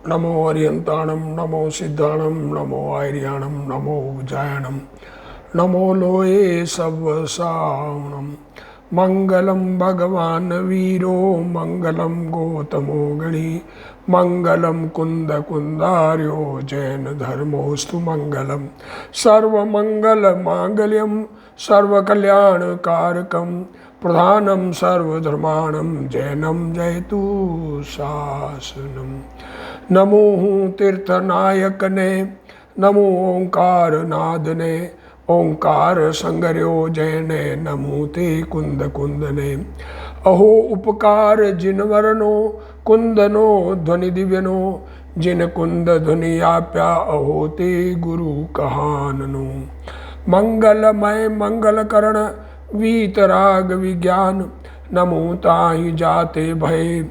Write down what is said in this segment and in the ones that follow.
नमो अर्यन्ताणं नमो सिद्धाणं नमो आर्याणं नमो उजायणं नमो लोये सवसावणं मंगलम भगवान वीरो मंगलम गौतमो गणी मंगलम कुंद कुंदार्यो जैन धर्मोस्तु मंगलम सर्वमंगल मांगल्यम सर्वकल्याणकारकम प्रधानम सर्वधर्माणम जैनम जयतु शासनम। नमो तीर्थनायक ने नमो ओंकार नाद ने ओंकार संगर्यो जैने नमो ते कुंद कुंदने अहो उपकार जिन वरनो कुंदनो ध्वनि दिव्यनो जिन कुंद ध्वनि आप्या अहो ते गुरु कहाननो मंगलमय मंगल करण वीतराग विज्ञान नमो ताहि जाते भय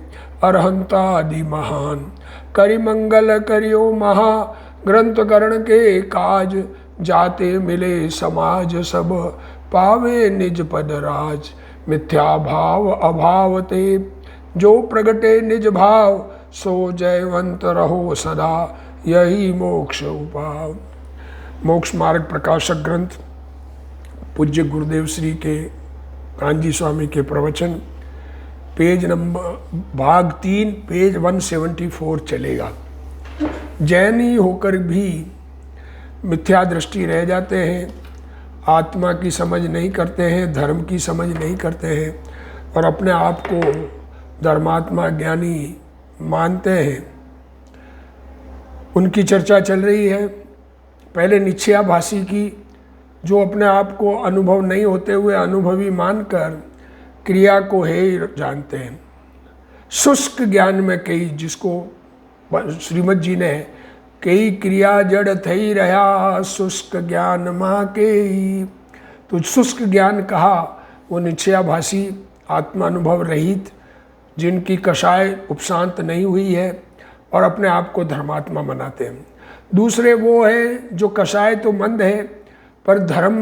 अरहंतादि महान करि मंगल करियो महा ग्रंथ करण के काज जाते मिले समाज सब पावे निज पद राज मिथ्या भाव अभाव ते जो प्रगटे निज भाव सो जयवंत रहो सदा यही मोक्ष उपाव। मोक्ष मार्ग प्रकाशक ग्रंथ पूज्य गुरुदेव श्री के कांजी स्वामी के प्रवचन पेज नंबर भाग 3 पेज 174 चलेगा। जैनी होकर भी मिथ्या दृष्टि रह जाते हैं, आत्मा की समझ नहीं करते हैं, धर्म की समझ नहीं करते हैं और अपने आप को धर्मात्मा ज्ञानी मानते हैं। उनकी चर्चा चल रही है। पहले निश्चयाभासी की, जो अपने आप को अनुभव नहीं होते हुए अनुभवी मानकर क्रिया को हे जानते हैं। शुष्क ज्ञान में कई, जिसको श्रीमद जी ने कई क्रिया जड़ थई रहा शुष्क ज्ञान माँ के ही, तो शुष्क ज्ञान कहा वो निश्चयाभासी आत्मानुभव रहित, जिनकी कषाय उपशांत नहीं हुई है और अपने आप को धर्मात्मा मनाते हैं। दूसरे वो है जो कषाय तो मंद है पर धर्म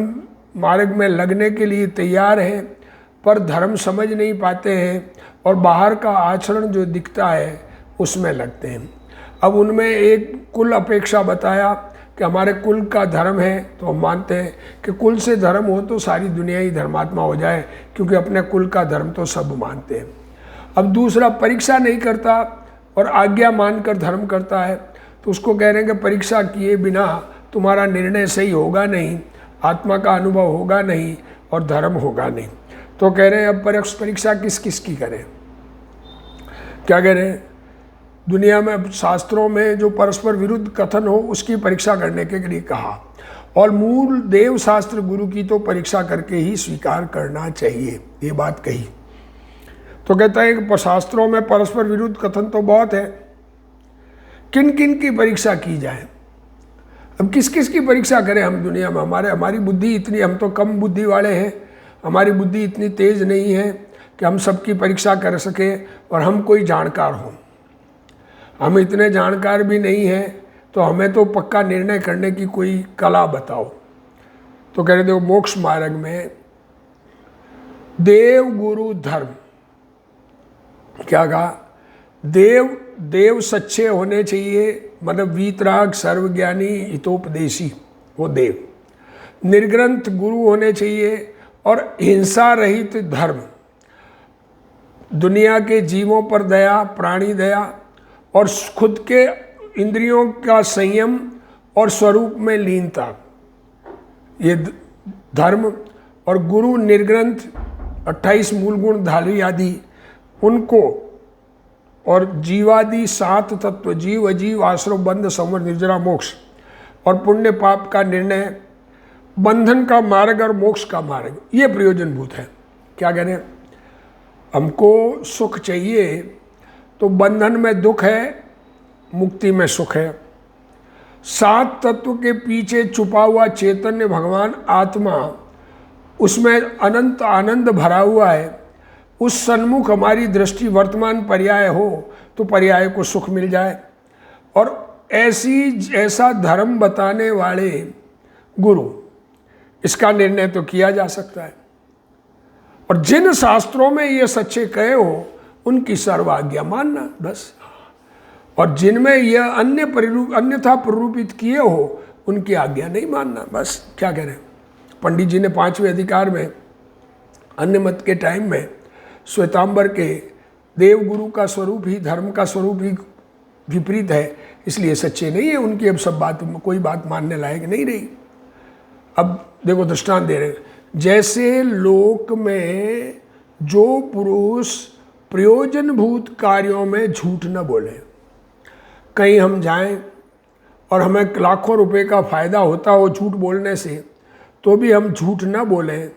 मार्ग में लगने के लिए तैयार है, पर धर्म समझ नहीं पाते हैं और बाहर का आचरण जो दिखता है उसमें लगते हैं। अब उनमें एक कुल अपेक्षा बताया कि हमारे कुल का धर्म है, तो हम मानते हैं कि कुल से धर्म हो तो सारी दुनिया ही धर्मात्मा हो जाए, क्योंकि अपने कुल का धर्म तो सब मानते हैं। अब दूसरा परीक्षा नहीं करता और आज्ञा मानकर धर्म करता है, तो उसको कह रहे हैं कि परीक्षा किए बिना तुम्हारा निर्णय सही होगा नहीं, आत्मा का अनुभव होगा नहीं और धर्म होगा नहीं। तो कह रहे हैं अब परीक्षा किस किस की करें। क्या कह रहे हैं, दुनिया में शास्त्रों में जो परस्पर विरुद्ध कथन हो उसकी परीक्षा करने के लिए कहा, और मूल देव शास्त्र गुरु की तो परीक्षा करके ही स्वीकार करना चाहिए, ये बात कही। तो कहता है कि शास्त्रों में परस्पर विरुद्ध कथन तो बहुत है, किन किन की परीक्षा की जाए। अब किस किस की परीक्षा करें हम दुनिया में। हमारी बुद्धि इतनी, हम तो कम बुद्धि वाले हैं, हमारी बुद्धि इतनी तेज नहीं है कि हम सबकी परीक्षा कर सके और हम कोई जानकार हों। हम इतने जानकार भी नहीं हैं, तो हमें तो पक्का निर्णय करने की कोई कला बताओ। तो कह रहे थे मोक्ष मार्ग में देव गुरु धर्म, क्या कहा, देव सच्चे होने चाहिए, मतलब वीतराग सर्वज्ञानी हितोपदेशी, वो देव। निर्ग्रंथ गुरु होने चाहिए और हिंसा रहित धर्म, दुनिया के जीवों पर दया, प्राणी दया और खुद के इंद्रियों का संयम और स्वरूप में लीनता, ये धर्म। और गुरु निर्ग्रंथ 28 मूल गुण धाली आदि उनको, और जीवादि 7 तत्व, जीव अजीव आश्रव बंध संवर निर्जरा मोक्ष, और पुण्य पाप का निर्णय, बंधन का मार्ग और मोक्ष का मार्ग, ये प्रयोजनभूत है। क्या कह रहे हैं, हमको सुख चाहिए तो बंधन में दुख है, मुक्ति में सुख है। 7 तत्व के पीछे छुपा हुआ चैतन्य भगवान आत्मा, उसमें अनंत आनंद भरा हुआ है। उस सन्मुख हमारी दृष्टि वर्तमान पर्याय हो तो पर्याय को सुख मिल जाए। और ऐसा धर्म बताने वाले गुरु, इसका निर्णय तो किया जा सकता है। और जिन शास्त्रों में ये सच्चे कहे हो उनकी सर्व आज्ञा मानना, बस। और जिनमें यह अन्यथा प्ररूपित किए हो उनकी आज्ञा नहीं मानना। बस क्या करें। पंडित जी ने 5वें अधिकार में अन्य मत के टाइम में श्वेतांबर के देव गुरु का स्वरूप ही धर्म का स्वरूप ही विपरीत है, इसलिए सच्चे नहीं है उनकी, अब सब बात कोई बात मानने लायक नहीं रही। अब देखो दृष्टांत दे रहे, जैसे लोक में जो पुरुष प्रयोजनभूत कार्यों में झूठ न बोले, कहीं हम जाएं और हमें लाखों रुपए का फायदा होता हो झूठ बोलने से, तो भी हम झूठ न बोलें,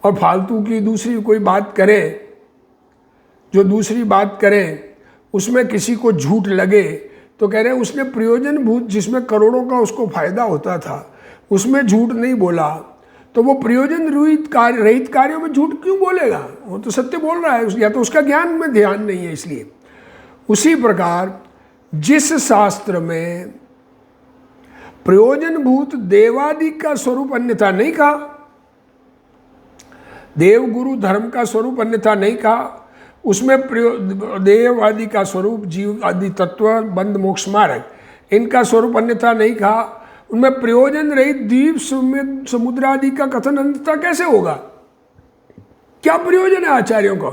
और फालतू की दूसरी कोई बात करें, जो दूसरी बात करें उसमें किसी को झूठ लगे तो कह रहे हैं उसने प्रयोजनभूत जिसमें करोड़ों का उसको फायदा होता था उसमें झूठ नहीं बोला, तो वो प्रयोजन रहित कार्यों में झूठ क्यों बोलेगा? वो तो सत्य बोल रहा है, या तो उसका ज्ञान में ध्यान नहीं है इसलिए। उसी प्रकार जिस शास्त्र में प्रयोजनभूत देवादि का स्वरूप अन्यथा नहीं कहा, देव गुरु धर्म का स्वरूप अन्यथा नहीं कहा, उसमें देव आदि का स्वरूप जीव आदि तत्व बंद मोक्ष मार्ग इनका स्वरूप अन्यथा नहीं कहा, उनमें प्रयोजन रहित द्वीप समुद्र आदि का कथन अन्यथा कैसे होगा? क्या प्रयोजन है आचार्यों को?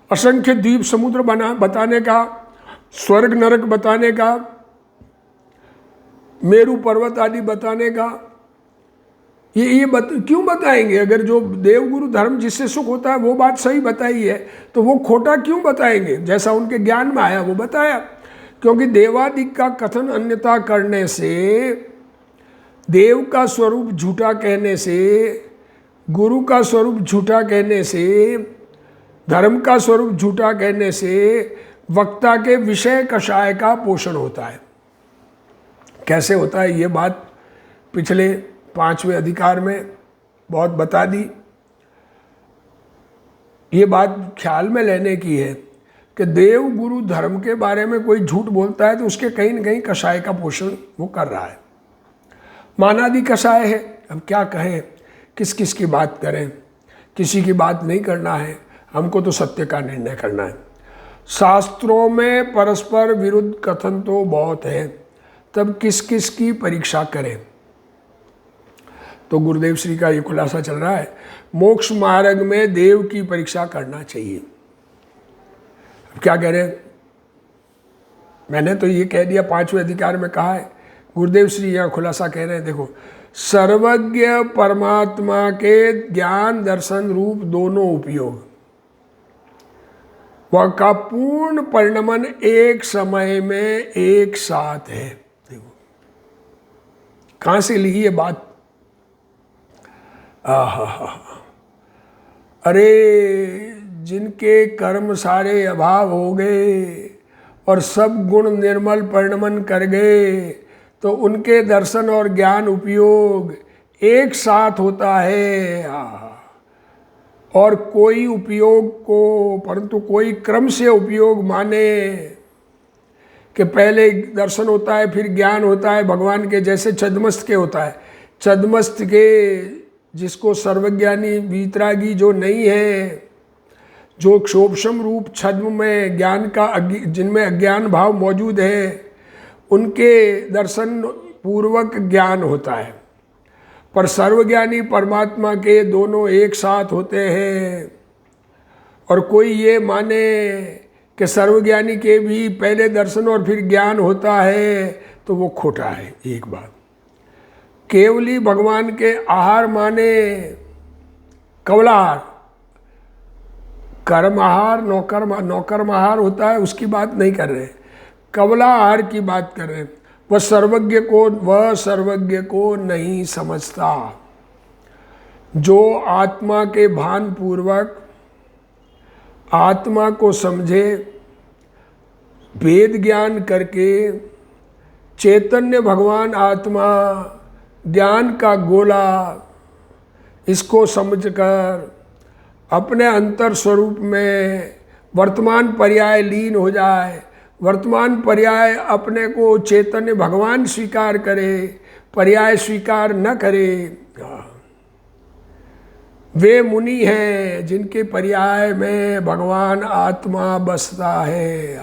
असंख्य द्वीप समुद्र बताने का, स्वर्ग नरक बताने का, मेरु पर्वत आदि बताने का, क्यों बताएंगे? अगर जो देवगुरु धर्म जिससे सुख होता है वो बात सही बताई है तो वो खोटा क्यों बताएंगे? जैसा उनके ज्ञान में आया वो बताया, क्योंकि देवादिक का कथन अन्यथा करने से, देव का स्वरूप झूठा कहने से, गुरु का स्वरूप झूठा कहने से, धर्म का स्वरूप झूठा कहने से वक्ता के विषय कषाय का पोषण होता है। कैसे होता है ये बात पिछले 5वें अधिकार में बहुत बता दी। ये बात ख्याल में लेने की है कि देव गुरु धर्म के बारे में कोई झूठ बोलता है तो उसके कहीं न कहीं कषाय का पोषण वो कर रहा है। मानादि कषाय है। अब क्या कहें, किस किस की बात करें? किसी की बात नहीं करना है, हमको तो सत्य का निर्णय करना है। शास्त्रों में परस्पर विरुद्ध कथन तो बहुत है, तब किस किस की परीक्षा करें? तो गुरुदेव श्री का ये खुलासा चल रहा है, मोक्ष मार्ग में देव की परीक्षा करना चाहिए। अब क्या कह रहे हैं? मैंने तो ये कह दिया, 5वें अधिकार में कहा है, गुरुदेव श्री यहाँ खुलासा कह रहे हैं। देखो, सर्वज्ञ परमात्मा के ज्ञान दर्शन रूप दोनों उपयोग, वह का पूर्ण परिणमन एक समय में एक साथ है। देखो कहाँ से ली ये बात? अरे जिनके कर्म सारे अभाव हो गए और सब गुण निर्मल परिणमन कर गए, तो उनके दर्शन और ज्ञान उपयोग एक साथ होता है। और कोई उपयोग को, परंतु कोई क्रम से उपयोग माने कि पहले दर्शन होता है फिर ज्ञान होता है भगवान के, जैसे छद्मस्त के होता है। छद्मस्त के जिसको सर्वज्ञानी वीतरागी जो नहीं है, जो क्षोभशम रूप छद्म में ज्ञान का जिनमें अज्ञान भाव मौजूद है, उनके दर्शन पूर्वक ज्ञान होता है। पर सर्वज्ञानी परमात्मा के दोनों एक साथ होते हैं। और कोई ये माने कि सर्वज्ञानी के भी पहले दर्शन और फिर ज्ञान होता है, तो वो खोटा है। एक बात, केवली भगवान के आहार माने कवलाहार, कर्म आहार नौकर्म आहार होता है, उसकी बात नहीं कर रहे, कवला आहार की बात कर रहे हैं। वह सर्वज्ञ को नहीं समझता। जो आत्मा के भान पूर्वक आत्मा को समझे, वेद ज्ञान करके चैतन्य भगवान आत्मा ज्ञान का गोला इसको समझकर अपने अंतर स्वरूप में वर्तमान पर्याय लीन हो जाए, वर्तमान पर्याय अपने को चैतन्य भगवान स्वीकार करे, पर्याय स्वीकार न करे, वे मुनि हैं जिनके पर्याय में भगवान आत्मा बसता है।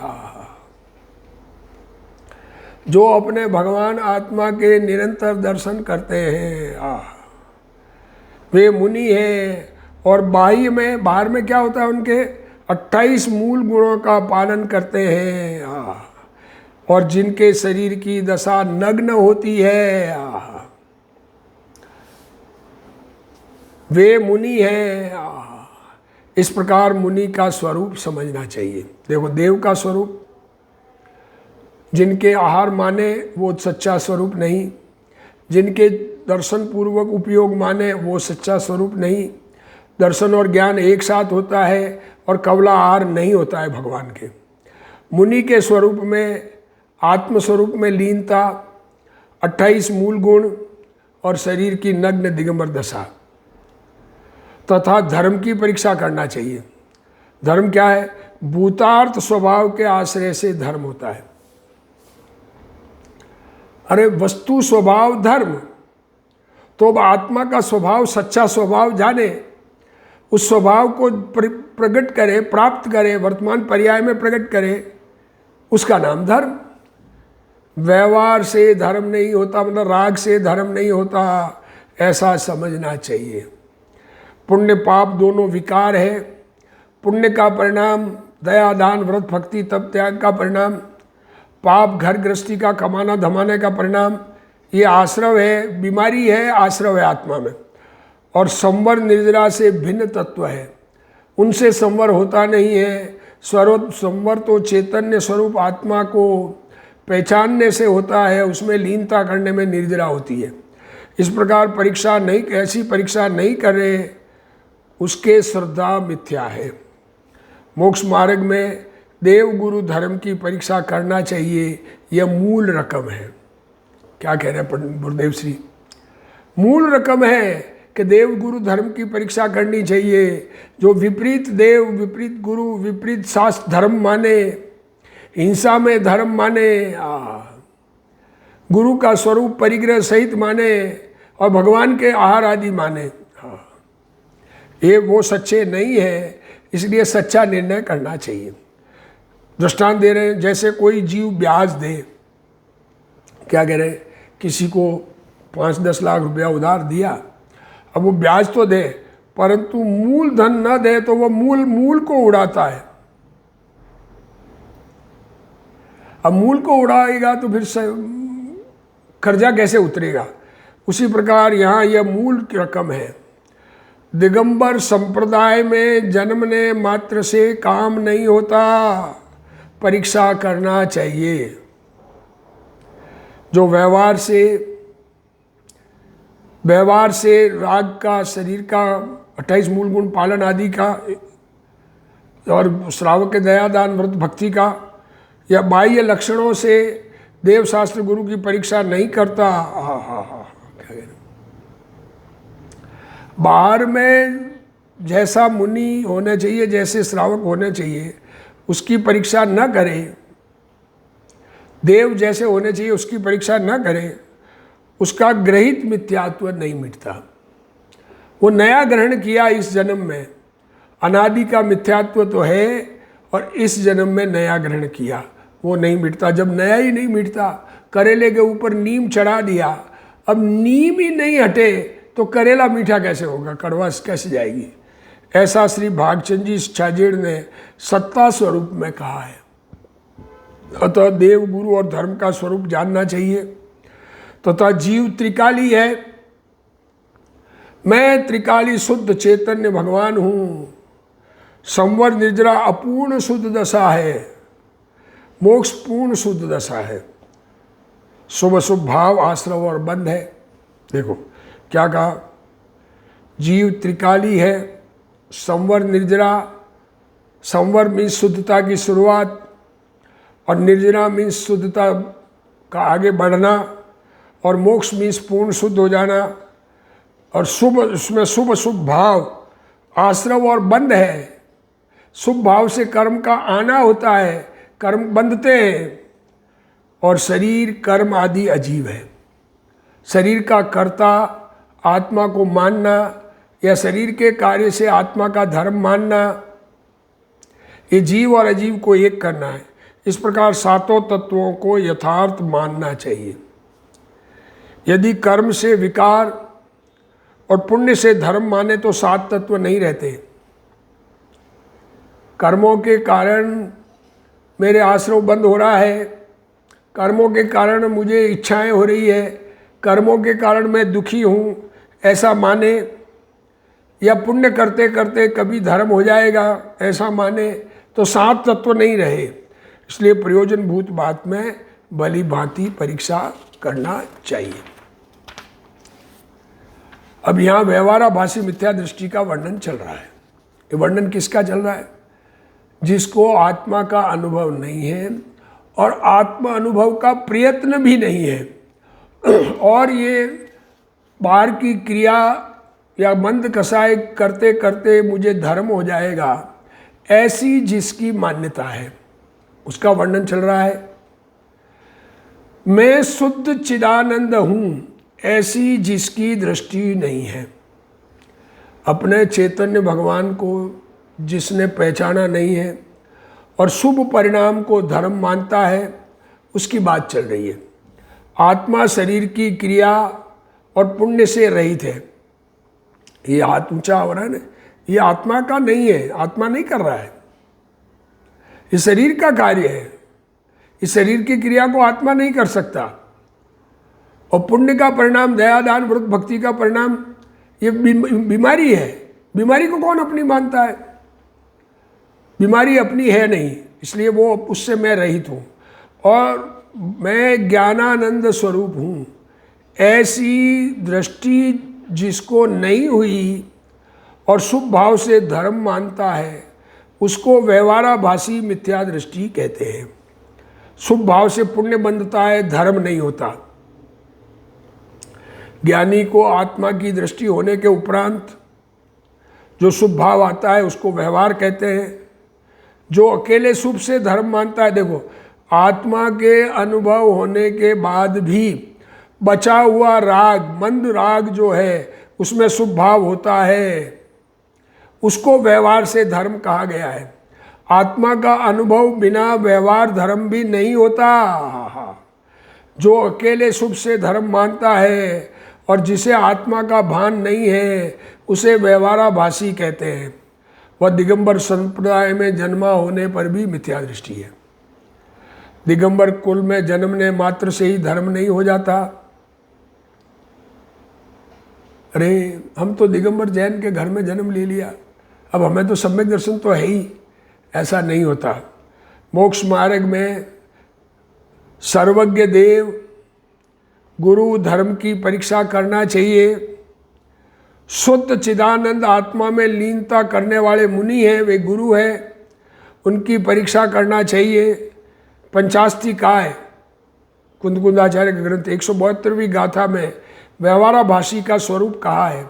जो अपने भगवान आत्मा के निरंतर दर्शन करते हैं, वे मुनि हैं। और बाहर में क्या होता है, उनके 28 मूल गुणों का पालन करते हैं। और जिनके शरीर की दशा नग्न होती है, वे मुनि हैं। इस प्रकार मुनि का स्वरूप समझना चाहिए। देखो, देव का स्वरूप जिनके आहार माने वो सच्चा स्वरूप नहीं, जिनके दर्शन पूर्वक उपयोग माने वो सच्चा स्वरूप नहीं। दर्शन और ज्ञान एक साथ होता है और कवला आहार नहीं होता है भगवान के। मुनि के स्वरूप में, आत्मस्वरूप में लीनता, 28 मूल गुण और शरीर की नग्न दिगंबर दशा तथा धर्म की परीक्षा करना चाहिए। धर्म क्या है? भूतार्थ स्वभाव के आश्रय से धर्म होता है। अरे वस्तु स्वभाव धर्म, तो अब आत्मा का स्वभाव, सच्चा स्वभाव जाने, उस स्वभाव को प्रकट करे, प्राप्त करे, वर्तमान पर्याय में प्रकट करे, उसका नाम धर्म। व्यवहार से धर्म नहीं होता, मतलब राग से धर्म नहीं होता, ऐसा समझना चाहिए। पुण्य पाप दोनों विकार है। पुण्य का परिणाम दया, दान, व्रत, भक्ति, तप, त्याग का परिणाम। पाप घर गृहस्थी का कमाना धमाने का परिणाम। ये आश्रव है, बीमारी है, आश्रव है आत्मा में। और संवर निर्जरा से भिन्न तत्व है, उनसे संवर होता नहीं है। स्वरूप संवर तो चैतन्य स्वरूप आत्मा को पहचानने से होता है, उसमें लीनता करने में निर्जरा होती है। इस प्रकार परीक्षा नहीं, ऐसी परीक्षा नहीं कर रहे, उसके श्रद्धा मिथ्या है। मोक्ष मार्ग में देव गुरु धर्म की परीक्षा करना चाहिए, यह मूल रकम है। क्या कह रहे हैं गुरुदेव श्री? मूल रकम है कि देव गुरु धर्म की परीक्षा करनी चाहिए। जो विपरीत देव, विपरीत गुरु, विपरीत शास्त्र धर्म माने, हिंसा में धर्म माने, गुरु का स्वरूप परिग्रह सहित माने और भगवान के आहार आदि माने, ये वो सच्चे नहीं है। इसलिए सच्चा निर्णय करना चाहिए। दृष्टांत दे रहे हैं, जैसे कोई जीव ब्याज दे, क्या कह रहे हैं, किसी को 5-10 लाख रुपया उधार दिया, अब वो ब्याज तो दे परंतु मूल धन न दे तो वो मूल को उड़ाता है। अब मूल को उड़ाएगा तो फिर कर्जा कैसे उतरेगा? उसी प्रकार यहाँ यह मूल रकम है। दिगंबर संप्रदाय में जन्मने मात्र से काम नहीं होता, परीक्षा करना चाहिए। जो व्यवहार से राग का, शरीर का, 28 मूल गुण पालन आदि का, और श्रावक के दया, दान, व्रत, भक्ति का, या बाह्य लक्षणों से देव शास्त्र गुरु की परीक्षा नहीं करता, बाहर में जैसा मुनि होना चाहिए, जैसे श्रावक होने चाहिए, उसकी परीक्षा न करे, देव जैसे होने चाहिए उसकी परीक्षा न करे, उसका ग्रहित मिथ्यात्व नहीं मिटता। वो नया ग्रहण किया इस जन्म में, अनादि का मिथ्यात्व तो है, और इस जन्म में नया ग्रहण किया, वो नहीं मिटता। जब नया ही नहीं मिटता, करेले के ऊपर नीम चढ़ा दिया, अब नीम ही नहीं हटे तो करेला मीठा कैसे होगा, कड़वा कैसे जाएगी? ऐसा श्री भागचंद जी छाजेड़ ने सत्ता स्वरूप में कहा है। अतः देव गुरु और धर्म का स्वरूप जानना चाहिए। तथा जीव त्रिकाली है, मैं त्रिकाली शुद्ध चैतन्य भगवान हूँ। संवर निर्जरा अपूर्ण शुद्ध दशा है, मोक्ष पूर्ण शुद्ध दशा है। शुभ शुभ भाव, आश्रव और बंध है। देखो क्या कहा, जीव त्रिकाली है, संवर निर्जरा, संवर मीन्स शुद्धता की शुरुआत, और निर्जरा मीन्स शुद्धता का आगे बढ़ना, और मोक्ष मीन्स पूर्ण शुद्ध हो जाना। और शुभ, उसमें शुभ शुभ भाव, आश्रव और बंध है। शुभ भाव से कर्म का आना होता है, कर्म बंधते हैं, और शरीर कर्म आदि अजीब है। शरीर का कर्ता, आत्मा को मानना, या शरीर के कार्य से आत्मा का धर्म मानना, ये जीव और अजीव को एक करना है। इस प्रकार सातों तत्वों को यथार्थ मानना चाहिए। यदि कर्म से विकार और पुण्य से धर्म माने तो सात तत्व नहीं रहते। कर्मों के कारण मेरे आश्रम बंद हो रहा है, कर्मों के कारण मुझे इच्छाएं हो रही है, कर्मों के कारण मैं दुखी हूँ, ऐसा माने, या पुण्य करते करते कभी धर्म हो जाएगा ऐसा माने, तो सात तत्व नहीं रहे। इसलिए प्रयोजनभूत बात में भली भांति परीक्षा करना चाहिए। अब यहाँ व्यवहाराभासी मिथ्या दृष्टि का वर्णन चल रहा है। ये वर्णन किसका चल रहा है? जिसको आत्मा का अनुभव नहीं है और आत्मा अनुभव का प्रयत्न भी नहीं है, और ये बाहर की क्रिया या मंद कसाय करते करते मुझे धर्म हो जाएगा, ऐसी जिसकी मान्यता है, उसका वर्णन चल रहा है। मैं शुद्ध चिदानंद हूँ, ऐसी जिसकी दृष्टि नहीं है। अपने चैतन्य भगवान को जिसने पहचाना नहीं है और शुभ परिणाम को धर्म मानता है, उसकी बात चल रही है। आत्मा शरीर की क्रिया और पुण्य से रहित है। ये हाथ ऊंचा हो रहा है ना, ये आत्मा का नहीं है, आत्मा नहीं कर रहा है, ये शरीर का कार्य है। इस शरीर की क्रिया को आत्मा नहीं कर सकता। और पुण्य का परिणाम, दया दान व्रत भक्ति का परिणाम, ये बीमारी है। बीमारी को कौन अपनी मानता है? बीमारी अपनी है नहीं, इसलिए वो उससे मैं रहित हूँ और मैं ज्ञानानंद स्वरूप हूँ। ऐसी दृष्टि जिसको नहीं हुई और शुभ भाव से धर्म मानता है, उसको व्यवहाराभासी मिथ्या दृष्टि कहते हैं। शुभ भाव से पुण्य बंधता है, धर्म नहीं होता। ज्ञानी को आत्मा की दृष्टि होने के उपरांत जो शुभ भाव आता है उसको व्यवहार कहते हैं। जो अकेले शुभ से धर्म मानता है, देखो, आत्मा के अनुभव होने के बाद भी बचा हुआ राग, मंद राग जो है, उसमें शुभ भाव होता है, उसको व्यवहार से धर्म कहा गया है। आत्मा का अनुभव बिना व्यवहार धर्म भी नहीं होता। जो अकेले शुभ से धर्म मानता है और जिसे आत्मा का भान नहीं है, उसे व्यवहाराभासी कहते हैं। वह दिगंबर संप्रदाय में जन्मा होने पर भी मिथ्या दृष्टि है। दिगंबर कुल में जन्मने मात्र से ही धर्म नहीं हो जाता। अरे हम तो दिगंबर जैन के घर में जन्म ले लिया, अब हमें तो सम्यक दर्शन तो है ही, ऐसा नहीं होता। मोक्ष मार्ग में सर्वज्ञ देव गुरु धर्म की परीक्षा करना चाहिए। शुद्ध चिदानंद आत्मा में लीनता करने वाले मुनि हैं, वे गुरु हैं, उनकी परीक्षा करना चाहिए। पंचास्तिकाय कुंदकुंदाचार्य के ग्रंथ 172वीं गाथा में व्यवहाराभासी का स्वरूप कहा है।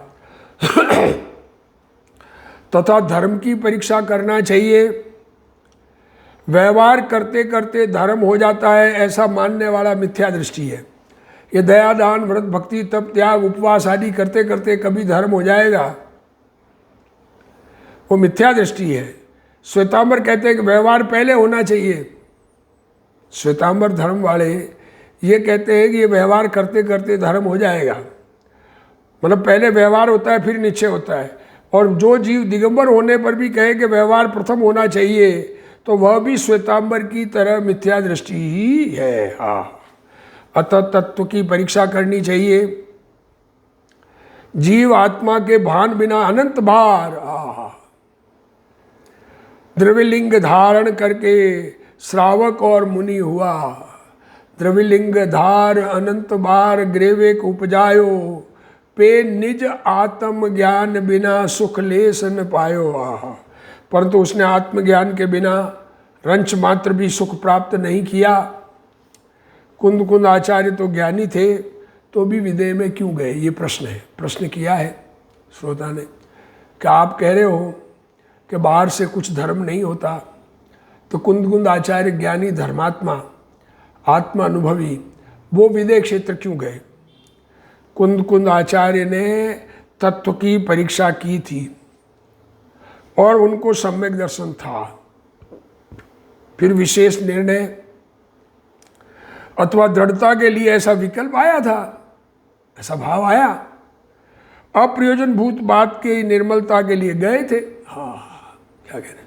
तथा धर्म की परीक्षा करना चाहिए। व्यवहार करते करते धर्म हो जाता है, ऐसा मानने वाला मिथ्या दृष्टि है। ये दया दान व्रत भक्ति तप त्याग उपवास आदि करते करते कभी धर्म हो जाएगा, वो मिथ्या दृष्टि है। श्वेतांबर कहते हैं कि व्यवहार पहले होना चाहिए। श्वेतांबर धर्म वाले ये कहते हैं कि ये व्यवहार करते करते धर्म हो जाएगा, मतलब पहले व्यवहार होता है फिर निश्चय होता है। और जो जीव दिगंबर होने पर भी कहे कि व्यवहार प्रथम होना चाहिए, तो वह भी श्वेतांबर की तरह मिथ्या दृष्टि ही है। हाँ, अतः तत्व की परीक्षा करनी चाहिए। जीव आत्मा के भान बिना अनंत बार द्रव्यलिंग धारण करके श्रावक और मुनि हुआ। द्रव्यलिंग धार अनंत बार ग्रेवेक उपजायो, पे निज आत्म ज्ञान बिना सुख लेस न पायो। परंतु उसने आत्मज्ञान के बिना रंच मात्र भी सुख प्राप्त नहीं किया। कुंद आचार्य तो ज्ञानी थे, तो भी विदेह में क्यों गए? ये प्रश्न है, प्रश्न किया है श्रोता ने। क्या आप कह रहे हो कि बाहर से कुछ धर्म नहीं होता, तो कुंद आचार्य ज्ञानी धर्मात्मा आत्मा अनुभवी, वो विदेह क्षेत्र क्यों गए? कुंद आचार्य ने तत्व की परीक्षा की थी और उनको सम्यक दर्शन था। फिर विशेष निर्णय अथवा दृढ़ता के लिए ऐसा विकल्प आया था, ऐसा भाव आया। अप्रयोजनभूत बात की निर्मलता के लिए गए थे। हाँ, क्या कह रहे,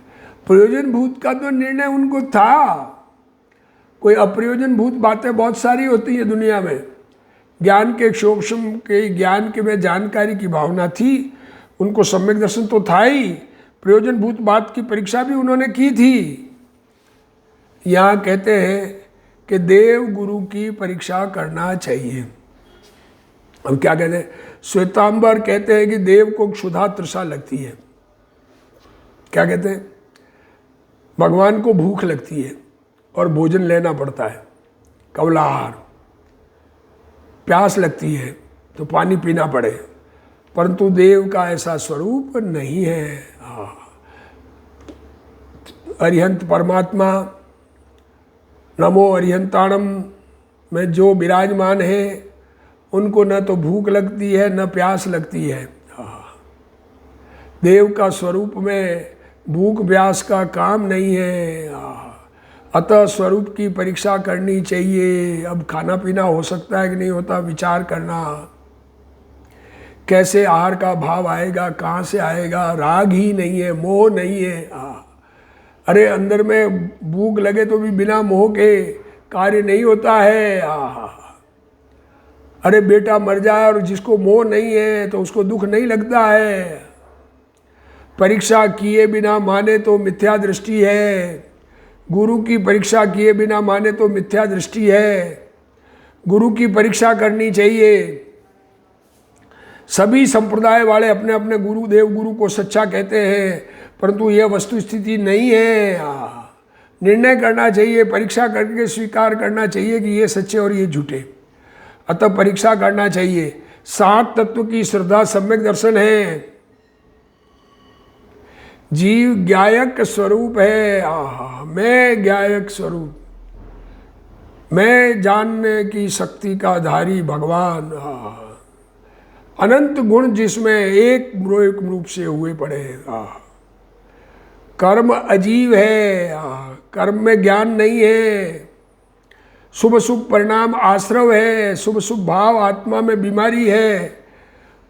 प्रयोजनभूत का तो निर्णय उनको था। कोई अप्रयोजनभूत बातें बहुत सारी होती हैं दुनिया में। ज्ञान के सूक्ष्म के ज्ञान के में जानकारी की भावना थी, उनको सम्यक दर्शन तो था ही, प्रयोजनभूत बात की परीक्षा भी उन्होंने की थी। यहाँ कहते हैं कि देव गुरु की परीक्षा करना चाहिए। हम क्या कहते हैं, श्वेतांबर कहते हैं कि देव को क्षुधा तृषा लगती है। क्या कहते हैं, भगवान को भूख लगती है और भोजन लेना पड़ता है, कवलाहार, प्यास लगती है तो पानी पीना पड़े, परंतु देव का ऐसा स्वरूप नहीं है। अरिहंत परमात्मा नमो अरिहंताणम में जो विराजमान है, उनको न तो भूख लगती है न प्यास लगती है। देव का स्वरूप में भूख प्यास का काम नहीं है। अतः स्वरूप की परीक्षा करनी चाहिए। अब खाना पीना हो सकता है कि नहीं होता, विचार करना, कैसे आहार का भाव आएगा, कहाँ से आएगा। राग ही नहीं है, मोह नहीं है। अरे अंदर में भूख लगे तो भी बिना मोह के कार्य नहीं होता है। अरे बेटा मर जाए और जिसको मोह नहीं है तो उसको दुख नहीं लगता है। परीक्षा किए बिना माने तो मिथ्या दृष्टि है। गुरु की परीक्षा किए बिना माने तो मिथ्या दृष्टि है। गुरु की परीक्षा करनी चाहिए। सभी संप्रदाय वाले अपने अपने गुरु देव गुरु को सच्चा कहते हैं, परंतु यह वस्तु स्थिति नहीं है। निर्णय करना चाहिए, परीक्षा करके स्वीकार करना चाहिए कि ये सच्चे और ये झूठे। अतः परीक्षा करना चाहिए। 7 तत्व की श्रद्धा सम्यक दर्शन है। जीव ज्ञायक स्वरूप है। मैं ज्ञायक स्वरूप, मैं जानने की शक्ति का धारी भगवान। अनंत गुण जिसमें एक रूप से हुए पड़े हैं। कर्म अजीव है, कर्म में ज्ञान नहीं है। शुभ शुभ परिणाम आश्रव है। शुभ शुभ भाव आत्मा में बीमारी है,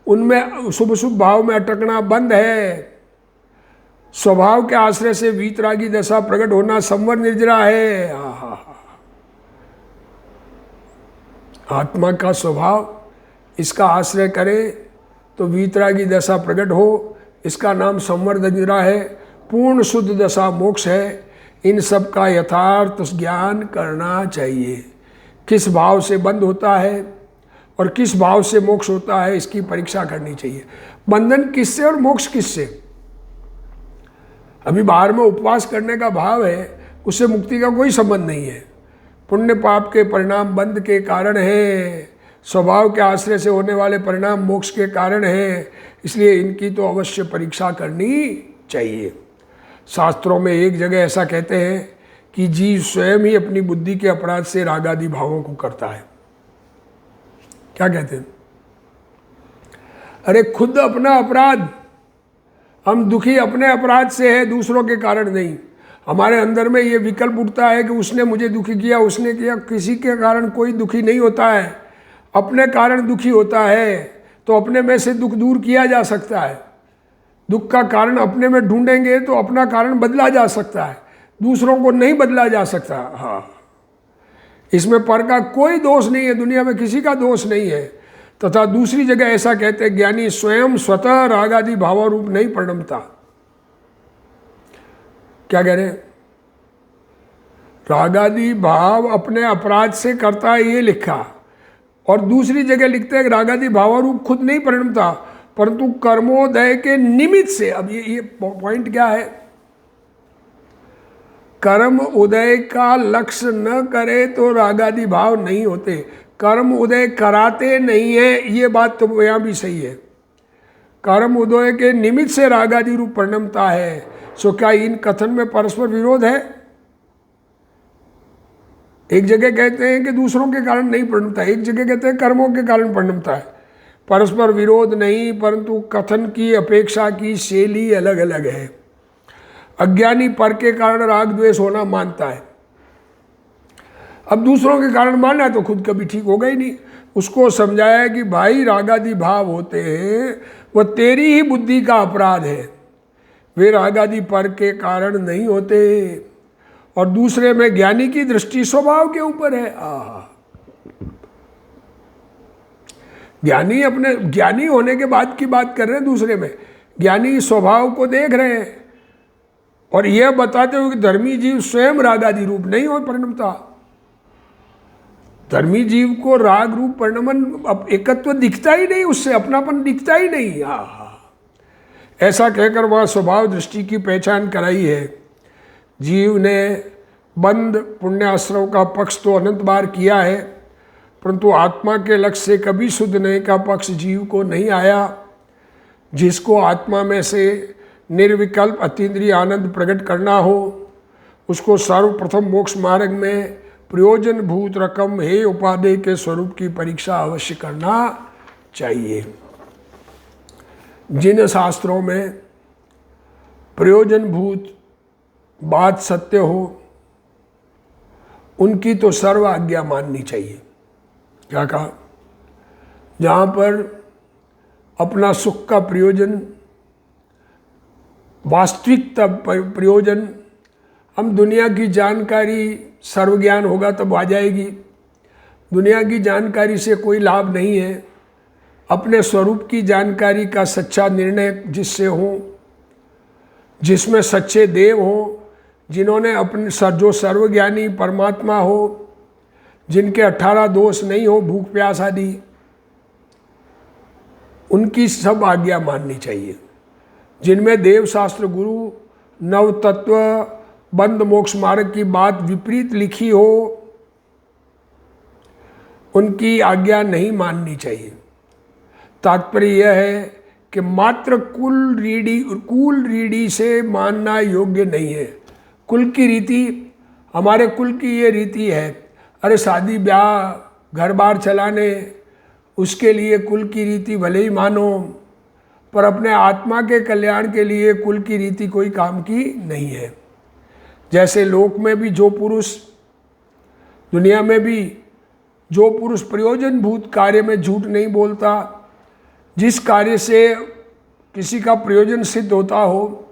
उनमें शुभ शुभ भाव में अटकना बंद है। स्वभाव के आश्रय से वीतरागी दशा प्रकट होना संवर निर्जरा है। आत्मा का स्वभाव इसका आश्रय करे तो वीतरागी दशा प्रकट हो, इसका नाम संवर निर्जरा है। पूर्ण शुद्ध दशा मोक्ष है। इन सब का यथार्थ ज्ञान करना चाहिए। किस भाव से बंद होता है और किस भाव से मोक्ष होता है, इसकी परीक्षा करनी चाहिए। बंधन किससे और मोक्ष किससे? अभी बाहर में उपवास करने का भाव है, उससे मुक्ति का कोई संबंध नहीं है। पुण्य पाप के परिणाम बंध के कारण है। स्वभाव के आश्रय से होने वाले परिणाम मोक्ष के कारण है। इसलिए इनकी तो अवश्य परीक्षा करनी चाहिए। शास्त्रों में एक जगह ऐसा कहते हैं कि जीव स्वयं ही अपनी बुद्धि के अपराध से रागादि भावों को करता है। क्या कहते हैं? अरे खुद अपना अपराध, हम दुखी अपने अपराध से है, दूसरों के कारण नहीं। हमारे अंदर में ये विकल्प उठता है कि उसने मुझे दुखी किया, उसने किया। किसी के कारण कोई दुखी नहीं होता है, अपने कारण दुखी होता है। तो अपने में से दुख दूर किया जा सकता है। दुख का कारण अपने में ढूंढेंगे तो अपना कारण बदला जा सकता है, दूसरों को नहीं बदला जा सकता। हाँ, इसमें पर का कोई दोष नहीं है, दुनिया में किसी का दोष नहीं है। तथा दूसरी जगह ऐसा कहते हैं, ज्ञानी स्वयं स्वतः रागादि भावारूप नहीं परिणमता। क्या कह रहे हैं? रागादि भाव अपने अपराध से करता है, ये लिखा। और दूसरी जगह लिखते हैं रागादि भावारूप खुद नहीं परिणमता, परंतु कर्मोदय के निमित्त से। अब ये पॉइंट क्या है? कर्म उदय का लक्ष्य न करे तो रागादि भाव नहीं होते। कर्म उदय कराते नहीं है, ये बात तो यहाँ भी सही है। कर्म उदय के निमित्त से रागादि रूप परिणमता है। सो क्या इन कथन में परस्पर विरोध है? एक जगह कहते हैं कि दूसरों के कारण नहीं परिणमता, एक जगह कहते हैं कर्मों के कारण परिणमता है। परस्पर विरोध नहीं, परंतु कथन की अपेक्षा की शैली अलग अलग है। अज्ञानी पर के कारण राग द्वेष होना मानता है, अब दूसरों के कारण माना तो खुद कभी ठीक होगा ही नहीं। उसको समझाया कि भाई रागादि भाव होते हैं, वह तेरी ही बुद्धि का अपराध है, वे रागादि पर के कारण नहीं होते। और दूसरे में ज्ञानी की दृष्टि स्वभाव के ऊपर है। ज्ञानी होने के बाद की बात कर रहे हैं, दूसरे में ज्ञानी स्वभाव को देख रहे हैं और यह बताते हुए कि धर्मी जीव स्वयं रागादि रूप नहीं हो परिणमता। धर्मी जीव को राग रूप परिणमन एकत्व दिखता ही नहीं, उससे अपनापन दिखता ही नहीं। ऐसा कहकर वह स्वभाव दृष्टि की पहचान कराई है। जीव ने बंद पुण्याश्रव का पक्ष तो अनंत बार किया है, परंतु आत्मा के लक्ष्य से कभी शुद्धने का पक्ष जीव को नहीं आया। जिसको आत्मा में से निर्विकल्प अतीन्द्रिय आनंद प्रकट करना हो, उसको सर्वप्रथम मोक्ष मार्ग में प्रयोजन भूत रकम हे उपादेय के स्वरूप की परीक्षा अवश्य करना चाहिए। जिन शास्त्रों में प्रयोजन भूत बात सत्य हो, उनकी तो सर्व आज्ञा माननी चाहिए। क्या कहा? जहाँ पर अपना सुख का प्रयोजन, वास्तविकता प्रयोजन, हम दुनिया की जानकारी सर्वज्ञान होगा तब आ जाएगी। दुनिया की जानकारी से कोई लाभ नहीं है। अपने स्वरूप की जानकारी का सच्चा निर्णय जिससे हो, जिसमें सच्चे देव हो, जिन्होंने अपने जो सर्वज्ञानी परमात्मा हो, जिनके 18 दोष नहीं हो, भूख प्यास आदि, उनकी सब आज्ञा माननी चाहिए। जिनमें देव शास्त्र गुरु नव तत्व बंद मोक्ष मार्ग की बात विपरीत लिखी हो, उनकी आज्ञा नहीं माननी चाहिए। तात्पर्य यह है कि मात्र कुल रीढ़ी से मानना योग्य नहीं है। कुल की रीति, हमारे कुल की ये रीति है, अरे शादी ब्याह घर बार चलाने, उसके लिए कुल की रीति भले ही मानो, पर अपने आत्मा के कल्याण के लिए कुल की रीति कोई काम की नहीं है। जैसे लोक में भी जो पुरुष, दुनिया में भी जो पुरुष प्रयोजन भूत कार्य में झूठ नहीं बोलता, जिस कार्य से किसी का प्रयोजन सिद्ध होता हो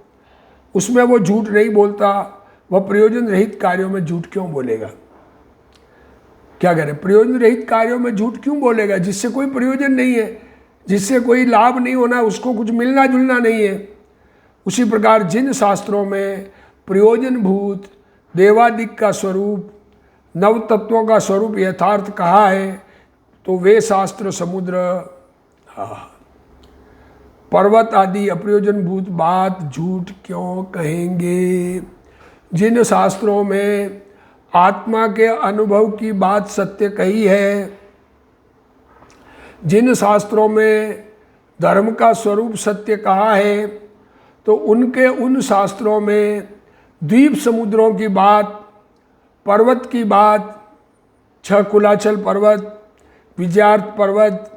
उसमें वो झूठ नहीं बोलता, वह प्रयोजन रहित कार्यों में झूठ क्यों बोलेगा? क्या करें? प्रयोजन रहित कार्यों में झूठ क्यों बोलेगा? जिससे कोई प्रयोजन नहीं है, जिससे कोई लाभ नहीं होना, उसको कुछ मिलना जुलना नहीं है। उसी प्रकार जिन शास्त्रों में प्रयोजन भूत देवादिक का स्वरूप, नव तत्वों का स्वरूप यथार्थ कहा है, तो वे शास्त्र समुद्र पर्वत आदि अप्रयोजन भूत बात झूठ क्यों कहेंगे? जिन शास्त्रों में आत्मा के अनुभव की बात सत्य कही है, जिन शास्त्रों में धर्म का स्वरूप सत्य कहा है, तो उन शास्त्रों में द्वीप समुद्रों की बात, पर्वत की बात, 6 कुलाचल पर्वत, विजयार्थ पर्वत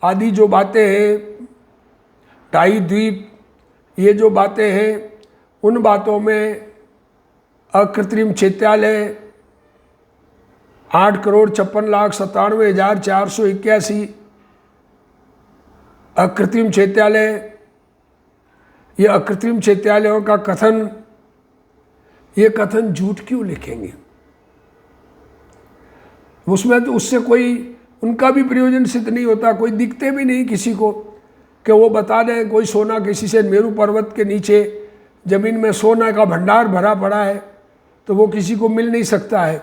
आदि जो बातें हैं, 2.5 द्वीप, ये जो बातें हैं, उन बातों में अकृत्रिम चैत्यालय 8,56,97,481 अकृत्रिम चैत्यालय, ये अकृत्रिम चैत्यालयों का कथन, ये कथन झूठ क्यों लिखेंगे? उसमें तो उससे कोई उनका भी प्रयोजन सिद्ध नहीं होता, कोई दिखते भी नहीं किसी को कि वो बता दें कोई सोना किसी से, मेरू पर्वत के नीचे जमीन में सोना का भंडार भरा पड़ा है, तो वो किसी को मिल नहीं सकता है।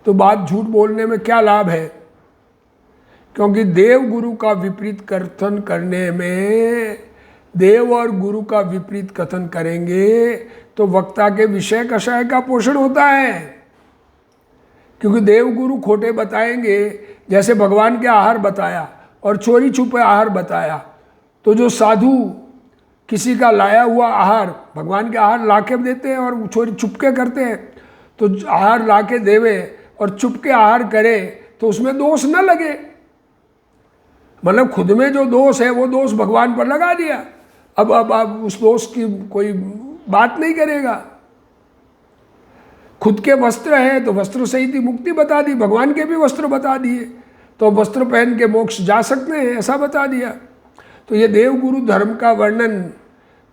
तो बात झूठ बोलने में क्या लाभ है? क्योंकि देव गुरु का विपरीत कथन करने में, देव और गुरु का विपरीत कथन करेंगे तो वक्ता के विषय कषाय का पोषण होता है। क्योंकि देव गुरु खोटे बताएंगे, जैसे भगवान के आहार बताया और चोरी छुपे आहार बताया, तो जो साधु किसी का लाया हुआ आहार, भगवान के आहार लाके देते हैं और चोरी चुपके करते हैं, तो आहार लाके देवे और चुपके आहार करे तो उसमें दोष न लगे। मतलब खुद में जो दोष है वो दोष भगवान पर लगा दिया। अब आप उस दोष की कोई बात नहीं करेगा। खुद के वस्त्र है तो वस्त्र सहित ही मुक्ति बता दी, भगवान के भी वस्त्र बता दिए, तो वस्त्र पहन के मोक्ष जा सकते हैं ऐसा बता दिया। तो ये देवगुरु धर्म का वर्णन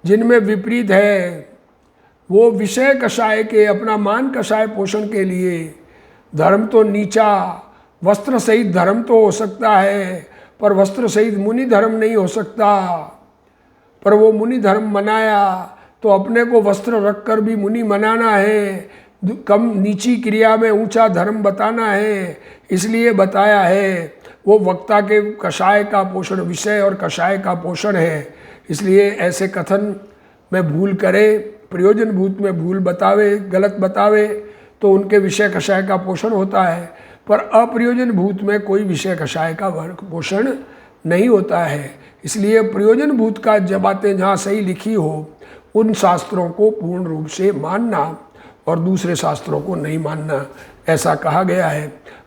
जिनमें विपरीत है, वो विषय कषाय के अपना मान कषाय पोषण के लिए, धर्म तो नीचा, वस्त्र सहित धर्म तो हो सकता है पर वस्त्र सहित मुनि धर्म नहीं हो सकता। पर वो मुनि धर्म मनाया तो अपने को वस्त्र रखकर भी मुनि मनाना है, कम नीची क्रिया में ऊंचा धर्म बताना है, इसलिए बताया है। वो वक्ता के कषाय का पोषण विषय और कषाय का पोषण है, इसलिए ऐसे कथन में भूल करे, प्रयोजन भूत में भूल बतावे, गलत बतावे तो उनके विषय कषाय का पोषण होता है, पर अप्रयोजन भूत में कोई विषय कषाय का पोषण नहीं होता है। इसलिए प्रयोजन भूत का जब बातें जहाँ सही लिखी हो उन शास्त्रों को पूर्ण रूप से मानना और दूसरे शास्त्रों को नहीं मानना, ऐसा कहा गया है।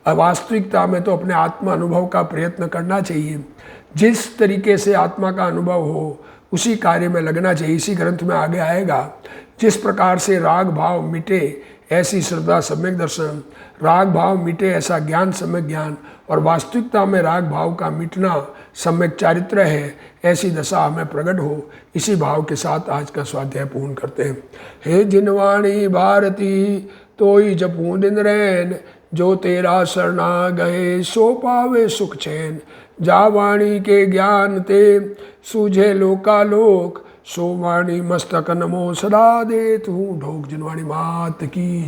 वास्तविकता में तो अपने आत्मा अनुभव का प्रयत्न करना चाहिए, जिस तरीके से आत्मा का अनुभव हो उसी कार्य में लगना चाहिए। इसी ग्रंथ में आगे आएगा, जिस प्रकार से राग भाव मिटे ऐसी श्रद्धा सम्यक दर्शन, राग भाव मिटे ऐसा ज्ञान सम्यक ज्ञान, और वास्तविकता में राग भाव का मिटना सम्यक चारित्र है, ऐसी दशा हमें प्रकट हो। इसी भाव के साथ आज का स्वाध्याय पूर्ण करते हैं। हे जिनवाणी भारती तोई जपूं दिन रैन, जो तेरा शरणा गए सो पावे सुख चैन। जा वाणी के ज्ञान ते सूझे लोकालोक, सो वाणी मस्तक नमो सदा दे तू ढोक। जिनवाणी मात की।